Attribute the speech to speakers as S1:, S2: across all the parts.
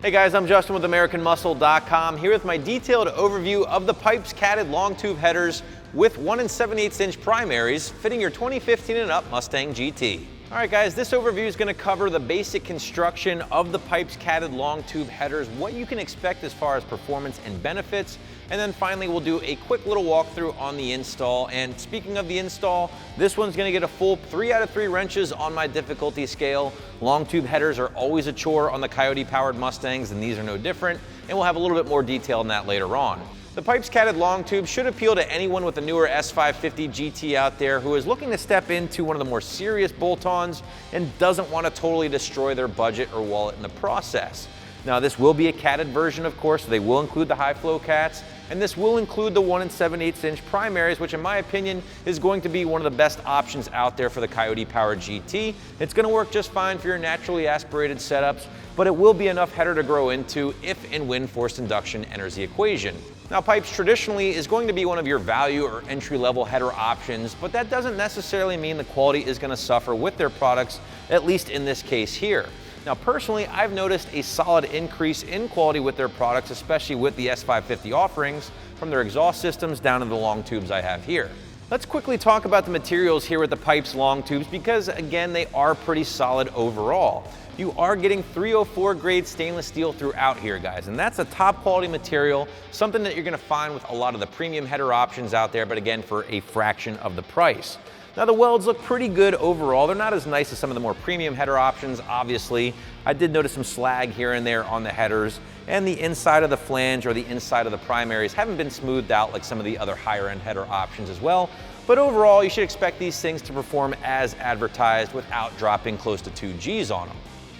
S1: Hey guys, I'm Justin with AmericanMuscle.com, here with my detailed overview of the Pypes Catted Long Tube headers with 1 7/8" primaries fitting your 2015 and up Mustang GT. All right guys, this overview is going to cover the basic construction of the Pypes Catted Long Tube headers, what you can expect as far as performance and benefits, and then finally we'll do a quick little walkthrough on the install. And speaking of the install, this one's going to get a full 3 out of 3 wrenches on my difficulty scale. Long tube headers are always a chore on the Coyote powered Mustangs, and these are no different, and we'll have a little bit more detail on that later on. The Pypes Catted Long Tube should appeal to anyone with a newer S550 GT out there who is looking to step into one of the more serious bolt-ons and doesn't want to totally destroy their budget or wallet in the process. Now this will be a catted version, of course, so they will include the high flow cats, and this will include the 1 7/8" primaries, which in my opinion is going to be one of the best options out there for the Coyote powered GT. It's going to work just fine for your naturally aspirated setups, but it will be enough header to grow into if and when forced induction enters the equation. Now Pypes traditionally is going to be one of your value or entry-level header options, but that doesn't necessarily mean the quality is going to suffer with their products, at least in this case here. Now personally, I've noticed a solid increase in quality with their products, especially with the S550 offerings, from their exhaust systems down to the long tubes I have here. Let's quickly talk about the materials here with the Pypes Long Tubes because again, they are pretty solid overall. You are getting 304 grade stainless steel throughout here, guys, and that's a top quality material, something that you're gonna find with a lot of the premium header options out there, but again, for a fraction of the price. Now the welds look pretty good overall. They're not as nice as some of the more premium header options, obviously. I did notice some slag here and there on the headers, and the inside of the flange or the inside of the primaries haven't been smoothed out like some of the other higher end header options as well. But overall, you should expect these things to perform as advertised without dropping close to 2 Gs on them.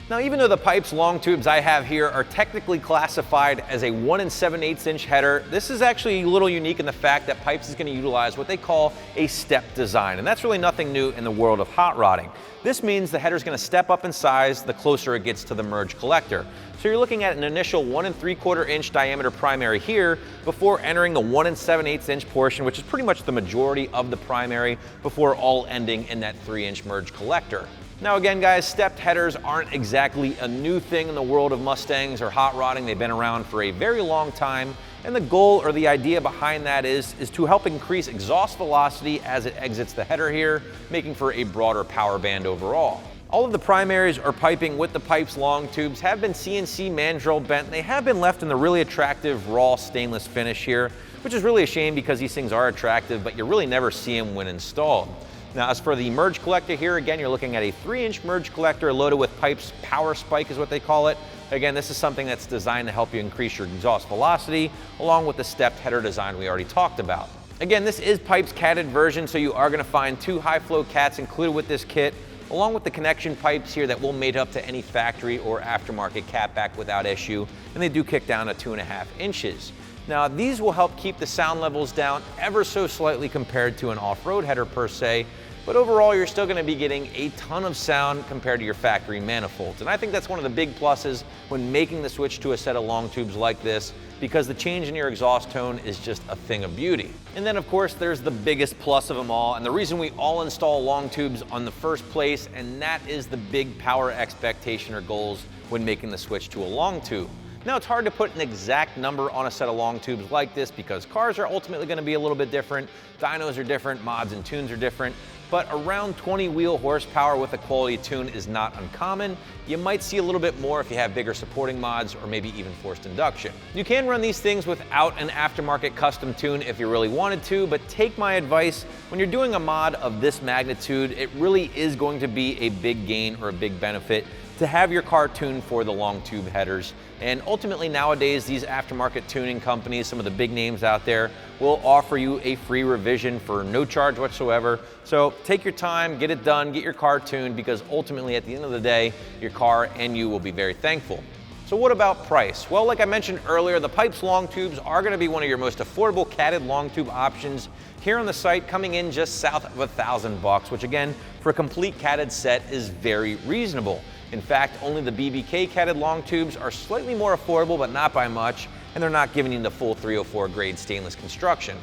S1: Now, even though the Pypes Long Tubes I have here are technically classified as a 1 7/8" header, this is actually a little unique in the fact that Pypes is going to utilize what they call a step design, and that's really nothing new in the world of hot rodding. This means the header is going to step up in size the closer it gets to the merge collector. So you're looking at an initial 1 3/4" diameter primary here before entering the 1 7/8" portion, which is pretty much the majority of the primary, before all ending in that 3" merge collector. Now again guys, stepped headers aren't exactly a new thing in the world of Mustangs or hot rodding. They've been around for a very long time, and the goal or the idea behind that is to help increase exhaust velocity as it exits the header here, making for a broader power band overall. All of the primaries or piping with the Pypes Long Tubes have been CNC mandrel bent. They have been left in the really attractive raw stainless finish here, which is really a shame because these things are attractive, but you really never see them when installed. Now, as for the merge collector here, again, you're looking at a 3" merge collector loaded with Pypes Power Spike is what they call it. Again, this is something that's designed to help you increase your exhaust velocity, along with the stepped header design we already talked about. Again, this is Pypes catted version, so you are gonna find 2 high flow cats included with this kit, along with the connection pipes here that will mate up to any factory or aftermarket catback without issue, and they do kick down to 2.5 inches. Now, these will help keep the sound levels down ever so slightly compared to an off-road header per se, but overall you're still going to be getting a ton of sound compared to your factory manifolds. And I think that's one of the big pluses when making the switch to a set of long tubes like this, because the change in your exhaust tone is just a thing of beauty. And then of course there's the biggest plus of them all, and the reason we all install long tubes on the first place, and that is the big power expectation or goals when making the switch to a long tube. Now, it's hard to put an exact number on a set of long tubes like this because cars are ultimately going to be a little bit different, dynos are different, mods and tunes are different, but around 20 wheel horsepower with a quality tune is not uncommon. You might see a little bit more if you have bigger supporting mods or maybe even forced induction. You can run these things without an aftermarket custom tune if you really wanted to, but take my advice, when you're doing a mod of this magnitude, it really is going to be a big gain or a big benefit to have your car tuned for the long tube headers. And ultimately nowadays, these aftermarket tuning companies, some of the big names out there, will offer you a free revision for no charge whatsoever. So take your time, get it done, get your car tuned, because ultimately at the end of the day, your car and you will be very thankful. So what about price? Well, like I mentioned earlier, the Pypes Long Tubes are going to be one of your most affordable catted long tube options here on the site, coming in just south of $1,000, which again, for a complete catted set is very reasonable. In fact, only the BBK catted long tubes are slightly more affordable, but not by much, and they're not giving you the full 304 grade stainless construction.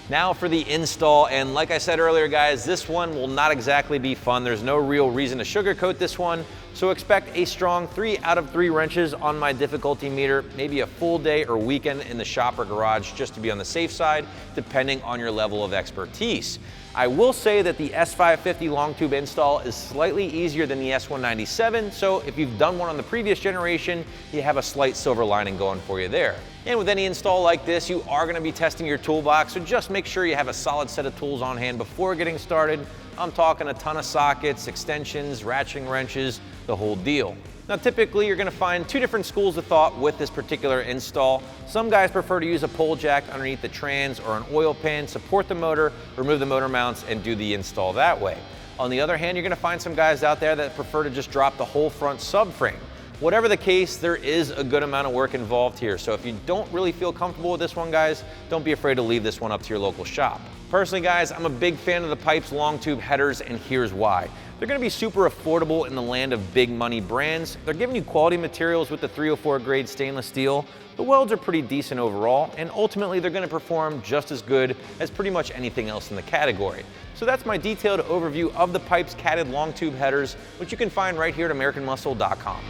S1: Now for the install, and like I said earlier guys, this one will not exactly be fun. There's no real reason to sugarcoat this one. So expect a strong 3 out of 3 wrenches on my difficulty meter, maybe a full day or weekend in the shop or garage just to be on the safe side, depending on your level of expertise. I will say that the S550 long tube install is slightly easier than the S197, so if you've done one on the previous generation, you have a slight silver lining going for you there. And with any install like this, you are going to be testing your toolbox, so just make sure you have a solid set of tools on hand before getting started. I'm talking a ton of sockets, extensions, ratcheting wrenches, the whole deal. Now typically you're going to find 2 different schools of thought with this particular install. Some guys prefer to use a pole jack underneath the trans or an oil pan, support the motor, remove the motor mounts, and do the install that way. On the other hand, you're going to find some guys out there that prefer to just drop the whole front subframe. Whatever the case, there is a good amount of work involved here, so if you don't really feel comfortable with this one, guys, don't be afraid to leave this one up to your local shop. Personally, guys, I'm a big fan of the Pypes long tube headers, and here's why. They're going to be super affordable in the land of big money brands. They're giving you quality materials with the 304 grade stainless steel. The welds are pretty decent overall, and ultimately they're going to perform just as good as pretty much anything else in the category. So that's my detailed overview of the Pypes Catted long tube headers, which you can find right here at AmericanMuscle.com.